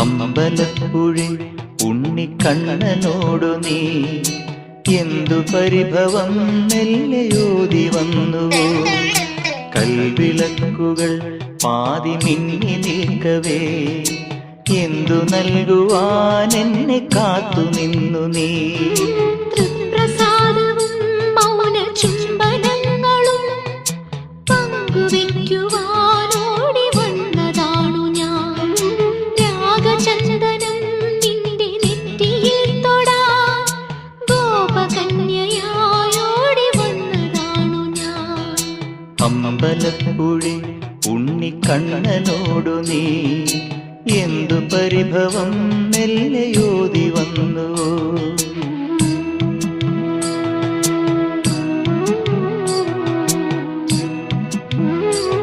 അമ്പലപ്പുഴി ഉണ്ണിക്കണ്ണനോടു നീ എന്തു പരിഭവം മെല്ലയോതി വന്നുവോ? കൽവിളക്കുകൾ പാതി മിന്നി നിൽക്കവേ എന്തു നൽകുവാൻ എന്നെ കാത്തു നിന്നു നീ? തൃപ്രസാദവും മൗന ചുംബനങ്ങളും പങ്കുവെക്കുവാനോടി വന്നതാണു ഞാൻ. രാഗചന്ദനം നിന്റെ നെറ്റിയിൽ തൊടാൻ ഗോപകന്യയായോടി വന്നതാണു ഞാൻ. അമ്പലപ്പുഴി ഉണ്ണിക്കണ്ണനോടു നീ എന്തു പരിഭവം മെല്ലയോതി വന്നു?